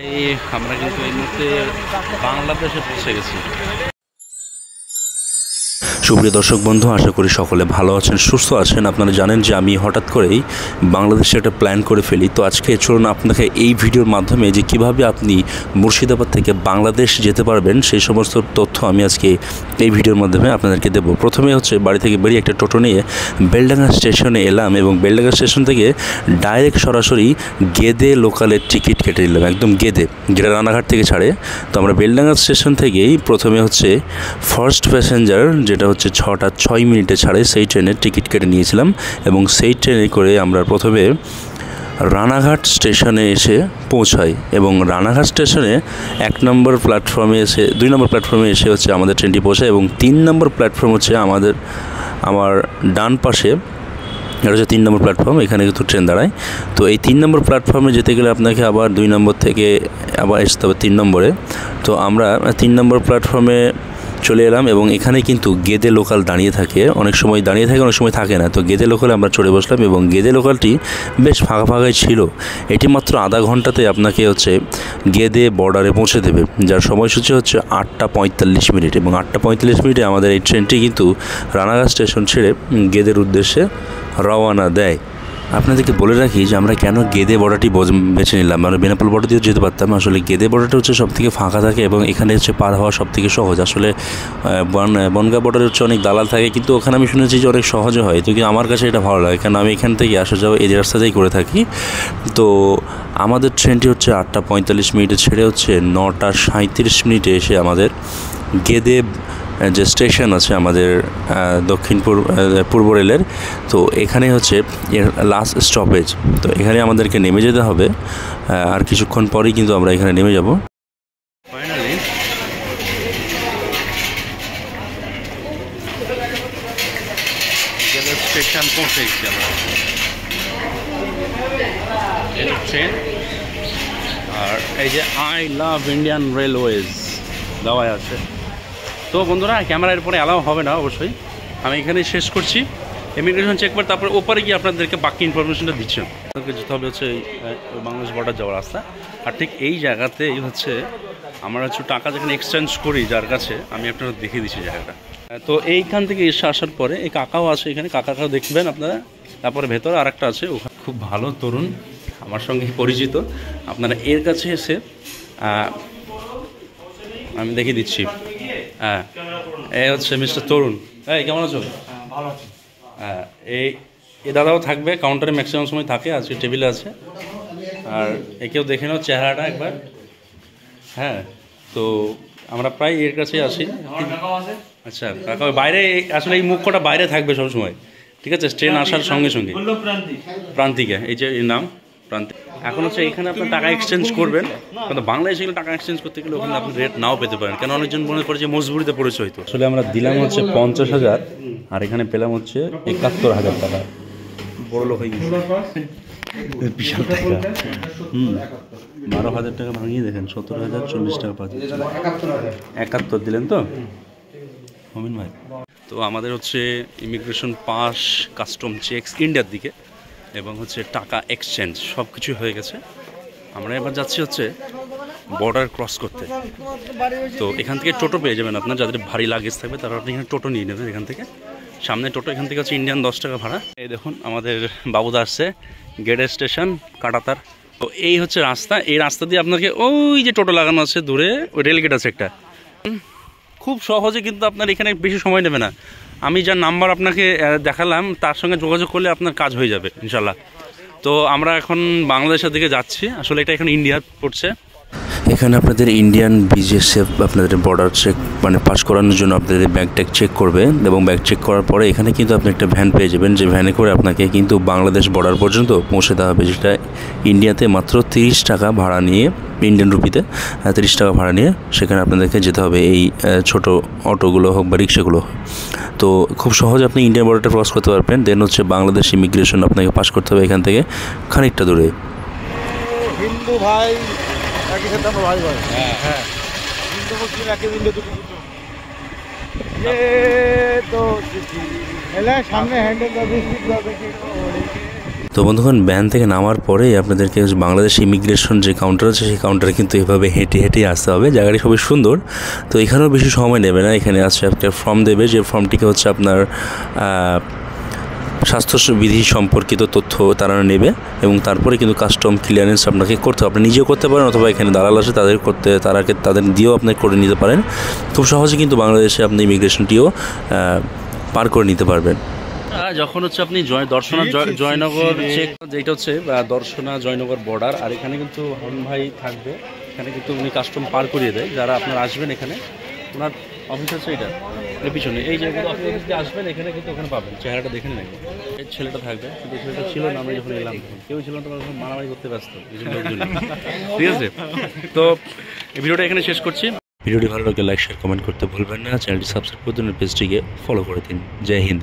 এই আমরা কিন্তু এই মুহূর্তে বাংলাদেশে পৌঁছে গেছি। সুপ্রিয় দর্শক বন্ধু, আশা করি সকলে ভালো আছেন, সুস্থ আছেন। আপনারা জানেন যে আমি হঠাৎ করেই বাংলাদেশে একটা প্ল্যান করে ফেলি। তো আজকে চলুন আপনাকে এই ভিডিওর মাধ্যমে যে কিভাবে আপনি মুর্শিদাবাদ থেকে বাংলাদেশ যেতে পারবেন সেই সমস্ত তথ্য আমি আজকে এই ভিডিওর মাধ্যমে আপনাদেরকে দেবো। প্রথমে হচ্ছে বাড়ি থেকে বেরিয়ে একটা টোটো নিয়ে বেলডাঙ্গা স্টেশনে এলাম এবং বেলডাঙ্গা স্টেশন থেকে ডাইরেক্ট সরাসরি গেদে লোকালের টিকিট কেটে নিলাম, একদম গেদে, যেটা রানাঘাট থেকে ছাড়ে। তো আমরা বেলডাঙ্গা স্টেশন থেকেই প্রথমে হচ্ছে ফার্স্ট প্যাসেঞ্জার, যেটা হচ্ছে 6টা 6 মিনিটে ছাড়ে, সেই ট্রেনের টিকিট কেটে নিয়েছিলাম এবং সেই ট্রেনে করে আমরা প্রথমে রানাঘাট স্টেশনে এসে পৌঁছাই এবং রানাঘাট স্টেশনে 1 নম্বর প্ল্যাটফর্মে এসে 2 নম্বর প্ল্যাটফর্মে এসে হচ্ছে আমাদের ট্রেনটি পৌঁছায় এবং 3 নম্বর প্ল্যাটফর্ম হচ্ছে আমার ডান পাশে, এটা হচ্ছে 3 নম্বর প্ল্যাটফর্ম, এখানে কিন্তু ট্রেন দাঁড়ায়। তো এই 3 নম্বর প্ল্যাটফর্মে যেতে গেলে আপনাকে আবার 2 নম্বর থেকে আবার আসতে হবে 3 নম্বরে। তো আমরা 3 নম্বর প্ল্যাটফর্মে চলে এলাম এবং এখানে কিন্তু গেদে লোকাল দাঁড়িয়ে থাকে, অনেক সময় দাঁড়িয়ে থাকে, অনেক সময় থাকে না। তো গেদে লোকালে আমরা চড়ে বসলাম এবং গেদে লোকালটি বেশ ফাঁকা ফাঁকাই ছিল। এটি মাত্র আধা ঘন্টাতে আপনাকে হচ্ছে গেদে বর্ডারে পৌঁছে দেবে, যার সময়সূচি হচ্ছে 8টা 45 মিনিট এবং 8টা 45 মিনিটে আমাদের এই ট্রেনটি কিন্তু রানাঘাট স্টেশন ছেড়ে গেদের উদ্দেশ্যে রওনা দেয়। আপনাদেরকে বলে রাখি যে আমরা কেন গেদে বর্ডারটি বেছে নিলাম। আমরা বেনাপোল বর্ডার দিয়েও যেতে পারতাম, আসলে গেদে বর্ডারটা হচ্ছে সবথেকে ফাঁকা থাকে এবং এখানে হচ্ছে পার হওয়া সবথেকে সহজ। আসলে বনগাঁ বর্ডারে হচ্ছে অনেক দালাল থাকে, কিন্তু ওখানে আমি শুনেছি যে অনেক সহজে হয়। তো কিন্তু আমার কাছে এটা ভালো লাগে, কারণ আমি এখান থেকে আসা যাওয়া এই রাস্তাতেই করে থাকি। তো আমাদের ট্রেনটি হচ্ছে 8টা 45 মিনিটে ছেড়ে হচ্ছে 9টা 37 মিনিটে এসে আমাদের গেদে যে স্টেশন আছে আমাদের পূর্ব রেলের, তো এখানে হচ্ছে এর লাস্ট স্টপেজ। তো এখানে আমাদেরকে নেমে যেতে হবে, আর কিছুক্ষণ পরেই কিন্তু আমরা এখানে নেমে যাব। ফাইনালি স্টেশন পৌঁছে গেছি আমরা, এই ট্রেন। আর এই যে আই লাভ ইন্ডিয়ান রেলওয়েজ দেওয়া আছে। তো বন্ধুরা, ক্যামেরার পরে অ্যালাউ হবে না অবশ্যই, আমি এখানে শেষ করছি। ইমিগ্রেশন চেক করে তারপরে ওপারে গিয়ে আপনাদেরকে বাকি ইনফরমেশনটা দিচ্ছি। আপনাকে যেতে হবে হচ্ছে বাংলাদেশ বর্ডার যাওয়ার রাস্তা। আর ঠিক এই জায়গাতেই হচ্ছে আমরা হচ্ছে টাকা যেখানে এক্সচেঞ্জ করি যার কাছে, আমি আপনারা দেখিয়ে দিচ্ছি জায়গাটা। তো এইখান থেকে এসে আসার পরে এই কাকাও আছে এখানে, কাকাও দেখবেন আপনারা। তারপরে ভেতরে আর একটা আছে, ওখানে খুব ভালো তরুণ আমার সঙ্গে পরিচিত। আপনারা এর কাছে এসে আমি দেখিয়ে দিচ্ছি। হ্যাঁ, এই হচ্ছে মিস্টার তরুণ। হ্যাঁ, কেমন আছো? ভালো আছি। হ্যাঁ, এই দাদাও থাকবে কাউন্টারে, ম্যাক্সিমাম সময় থাকে, আজকে টেবিলে আছে। আর একেও দেখে নাও চেহারাটা একবার। হ্যাঁ, তো আমরা প্রায় এর কাছেই আসি। আচ্ছা, কাকা বাইরে, আসলে এই মুখটা বাইরে থাকবে সবসময়, ঠিক আছে? ট্রেন আসার সঙ্গে সঙ্গে প্রান্তিকা, এই যে এর নাম প্রান্তিক। এখন হচ্ছে এখানে আপনার টাকা এক্সচেঞ্জ করবেন, কিন্তু বাংলাদেশে গেলে টাকা এক্সচেঞ্জ করতে গেলে ওখানে আপনি রেট নাও পেতে পারেন, কেন অনেকজন মনে করে যে মজবুরিতে পড়েছে হয়তো। আসলে আমরা দিলাম হচ্ছে 50,000 আর এখানে পেলাম হচ্ছে 71,000 টাকা। বড় লোক হয়ে গেছে, বিশাল টাকা। 12,000 টাকা ভাঙিয়ে দেখেন, 70,040 টাকা পাচ্ছেন। 71 দিলেন তো মমিন ভাই? তো আমাদের হচ্ছে ইমিগ্রেশন পাস, কাস্টম চেকস ইন্ডিয়ার দিকে এবং হচ্ছে টাকা এক্সচেঞ্জ সব কিছু হয়ে গেছে। আমরা এবার যাচ্ছি হচ্ছে বর্ডার ক্রস করতে। তো এখান থেকে টোটো পেয়ে যাবেন আপনার, যাদের ভারী লাগেজ থাকবে তারা আপনি এখানে টোটো নিয়ে নেবেন। এখান থেকে সামনে টোটো, এখান থেকে হচ্ছে ইন্ডিয়ান 10 টাকা ভাড়া। এই দেখুন আমাদের বাবুদা আসছে, গেটের স্টেশন কাটাতার। তো এই হচ্ছে রাস্তা, এই রাস্তা দিয়ে আপনাকে ওই যে টোটো লাগানো আছে দূরে, ওই রেলগেট আছে একটা, খুব সহজে কিন্তু আপনার এখানে বেশি সময় নেবে না। আমি যার নাম্বার আপনাকে দেখালাম তার সঙ্গে যোগাযোগ করলে আপনার কাজ হয়ে যাবে ইনশাল্লাহ। তো আমরা এখন বাংলাদেশের দিকে যাচ্ছি, আসলে এটা এখন ইন্ডিয়া পড়ছে। এখানে আপনাদের ইন্ডিয়ান বিজিএসএফ আপনাদের বর্ডার চেক মানে পাস করানোর জন্য আপনাদের ব্যাগ ট্যাগ চেক করবে এবং ব্যাগ চেক করার পরে এখানে কিন্তু আপনি একটা ভ্যান পেয়ে যাবেন, যে ভ্যানে করে আপনাকে কিন্তু বাংলাদেশ বর্ডার পর্যন্ত পৌঁছে দেওয়া হবে, যেটা ইন্ডিয়াতে মাত্র 30 টাকা ভাড়া নিয়ে, ইন্ডিয়ান রুপিতে 30 টাকা ভাড়া নিয়ে সেখানে আপনাদেরকে যেতে হবে। এই ছোটো অটোগুলো হোক বা রিক্সাগুলো, তো খুব সহজে আপনি ইন্ডিয়ান বর্ডারটা ক্রস করতে পারবেন। দেন হচ্ছে বাংলাদেশ ইমিগ্রেশন আপনাকে পাস করতে হবে এখান থেকে খানিকটা দূরে। হিন্দু ভাই একই সাথে আমরা ভাই ভাই। হ্যাঁ হ্যাঁ, হিন্দু মুসলিম একই দিন দুটো তো সামনে হ্যান্ডেল তো বন্ধুগণ, ভ্যান থেকে নামার পরেই আপনাদেরকে বাংলাদেশ ইমিগ্রেশন যে কাউন্টার আছে সেই কাউন্টারে কিন্তু এভাবে হেঁটে হেঁটেই আসতে হবে। জায়গাটি খুবই সুন্দর। তো এখানেও বেশি সময় নেবে না। এখানে আছে একটা ফর্ম দেবে, যে ফর্মটিকে হচ্ছে আপনার স্বাস্থ্যবিধি সম্পর্কিত তথ্য তারা নেবে এবং তারপরে কিন্তু কাস্টম ক্লিয়ারেন্স আপনাকে করতে হবে। আপনি নিজেও করতে পারেন অথবা এখানে দালাল আছে তাদের দিয়েও আপনি করে নিতে পারেন। খুব সহজে কিন্তু বাংলাদেশে আপনি ইমিগ্রেশনটিও পার করে নিতে পারবেন। যখন হচ্ছে আপনি দর্শনা জয়নগর চেক, যেটা হচ্ছে দর্শনা জয়নগর বর্ডার, আর এখানে কিন্তু হরণ ভাই থাকবে। এখানে কিন্তু উনি কাস্টম পার করিয়ে দেয়। যারা আপনারা আসবেন এখানে, ওনার অফিস হচ্ছে এটা এর পিছনে। এই জায়গাগুলো আপনি যদি আসবেন এখানে কিন্তু ওখানে পাবেন। চেহারাটা দেখে নেন। এই ছেলেটা থাকবে, কিন্তু ছেলেটা ছিল না আমরা যখন এলাম, কেউ ছিল না, তোমার মারামারি করতে ব্যস্ত কিছু লোকজন। ঠিক আছে, তো এই ভিডিওটা এখানে শেষ করছি। ভিডিওটি ভালো লাগলে লাইক শেয়ার কমেন্ট করতে ভুলবেন না। চ্যানেলটি সাবস্ক্রাইব করে দিন, পেজটিকে ফলো করে দিন। জয় হিন্দ।